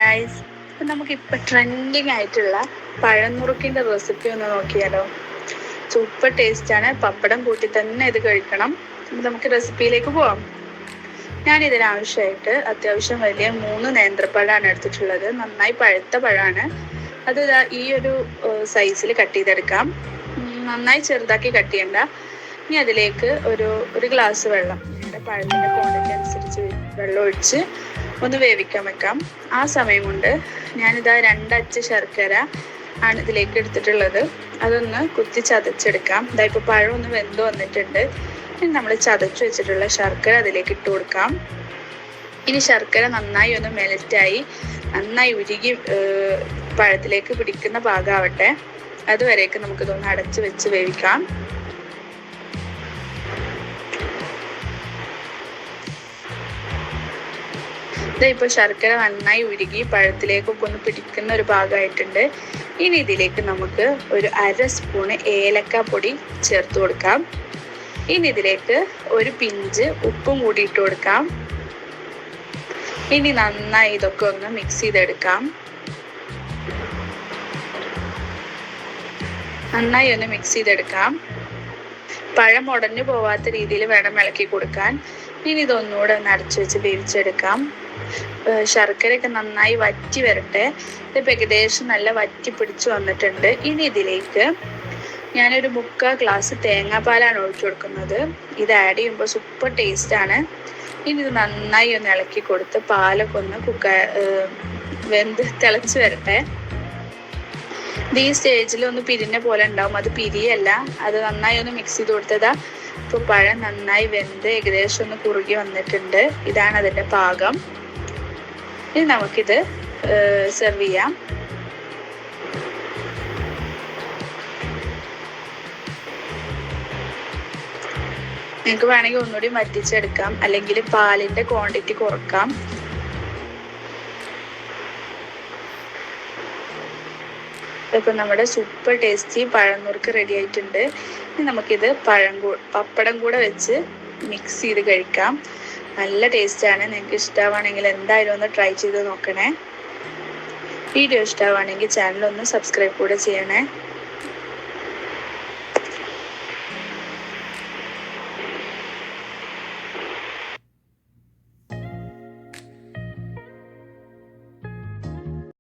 Guys, അപ്പം നമുക്കിപ്പോൾ trending ആയിട്ടുള്ള പഴനുറുക്കിൻ്റെ റെസിപ്പി ഒന്ന് നോക്കിയാലോ. സൂപ്പർ ടേസ്റ്റാണ്. പപ്പടം കൂട്ടി തന്നെ ഇത് കഴിക്കണം. അപ്പം നമുക്ക് റെസിപ്പിയിലേക്ക് പോവാം. ഞാനിതിനാവശ്യമായിട്ട് അത്യാവശ്യം വലിയ 3 നേന്ത്രപ്പഴമാണ് എടുത്തിട്ടുള്ളത്. നന്നായി പഴുത്ത പഴമാണ്. അത് ഈ ഒരു സൈസിൽ കട്ട് ചെയ്തെടുക്കാം. നന്നായി ചെറുതാക്കി കട്ട് ചെയ്യണ്ട. ഇനി അതിലേക്ക് ഒരു ഗ്ലാസ് വെള്ളം, നിങ്ങളുടെ പഴത്തിൻ്റെ ക്വാണ്ടിറ്റി അനുസരിച്ച് വെള്ളം ഒഴിച്ച് ഒന്ന് വേവിക്കാൻ വെക്കാം. ആ സമയം കൊണ്ട് ഞാനിതാ 2 അച്ച് ശർക്കര ആണ് ഇതിലേക്ക് എടുത്തിട്ടുള്ളത്. അതൊന്ന് കുത്തി ചതച്ചെടുക്കാം. ഇപ്പോൾ പഴം ഒന്ന് വെന്ത് വന്നിട്ടുണ്ട്. ഇനി നമ്മൾ ചതച്ച് വെച്ചിട്ടുള്ള ശർക്കര അതിലേക്ക് ഇട്ട് കൊടുക്കാം. ഇനി ശർക്കര നന്നായി ഒന്ന് മെൽറ്റായി നന്നായി ഉരുകി പഴത്തിലേക്ക് പിടിക്കുന്ന പാകമാവട്ടെ. അതുവരേക്ക് നമുക്കിതൊന്ന് അടച്ച് വെച്ച് വേവിക്കാം. ഇപ്പോൾ ശർക്കര നന്നായി ഉരുകി പഴത്തിലേക്കൊക്കെ ഒന്ന് പിടിക്കുന്ന ഒരു ഭാഗമായിട്ടുണ്ട്. ഇനി ഇതിലേക്ക് നമുക്ക് ഒരു 1/2 സ്പൂണ് ഏലക്കാപ്പൊടി ചേർത്ത് കൊടുക്കാം. ഇനി ഇതിലേക്ക് ഒരു പിഞ്ച് ഉപ്പും കൂടി ഇട്ട് കൊടുക്കാം. ഇനി നന്നായി ഇതൊക്കെ ഒന്ന് മിക്സ് ചെയ്തെടുക്കാം. നന്നായി ഒന്ന് മിക്സ് ചെയ്തെടുക്കാം. പഴം ഉടഞ്ഞു പോവാത്ത രീതിയിൽ വേണം ഇളക്കി കൊടുക്കാൻ. ഇനി ഇതൊന്നുകൂടെ ഒന്ന് അടച്ചു വെച്ച് വേവിച്ചെടുക്കാം. ശർക്കരയൊക്കെ നന്നായി വറ്റി വരട്ടെ. ഇതിപ്പോൾ ഏകദേശം നല്ല വറ്റി പിടിച്ചു വന്നിട്ടുണ്ട്. ഇനി ഇതിലേക്ക് ഞാനൊരു 3/4 ഗ്ലാസ് തേങ്ങാപ്പാലാണ് ഒഴിച്ചു കൊടുക്കുന്നത്. ഇത് ആഡ് ചെയ്യുമ്പോൾ സൂപ്പർ ടേസ്റ്റാണ്. ഇനി ഇത് നന്നായി ഒന്ന് ഇളക്കി കൊടുത്ത് പാലൊക്കെ ഒന്ന് വെന്ത് തിളച്ച് വരട്ടെ. ഇത് ഈ സ്റ്റേജിൽ ഒന്ന് പിരിഞ്ഞ പോലെ ഉണ്ടാവും. അത് പിരിയല്ല, അത് നന്നായി ഒന്ന് മിക്സ് ചെയ്ത് കൊടുത്തതാ. ഇപ്പോൾ പഴം നന്നായി വെന്ത് ഏകദേശം ഒന്ന് കുറുകി വന്നിട്ടുണ്ട്. ഇതാണ് അതിൻ്റെ പാകം. ഇനി നമുക്കിത് സെർവ് ചെയ്യാം. നിങ്ങൾക്ക് വേണമെങ്കിൽ ഒന്നുകൂടി വറ്റിച്ചെടുക്കാം, അല്ലെങ്കിൽ പാലിൻ്റെ ക്വാണ്ടിറ്റി കുറക്കാം. ഇപ്പം നമ്മുടെ സൂപ്പർ ടേസ്റ്റി പഴനുറുക്ക് റെഡി ആയിട്ടുണ്ട്. ഇനി നമുക്കിത് പപ്പടം കൂടെ വെച്ച് മിക്സ് ചെയ്ത് കഴിക്കാം. നല്ല ടേസ്റ്റാണ്. നിങ്ങൾക്ക് ഇഷ്ടമാണെങ്കിൽ എന്തായാലും ഒന്ന് ട്രൈ ചെയ്ത് നോക്കണേ. വീഡിയോ ഇഷ്ടമാണെങ്കിൽ ചാനൽ ഒന്ന് സബ്സ്ക്രൈബ് കൂടെ ചെയ്യണേ.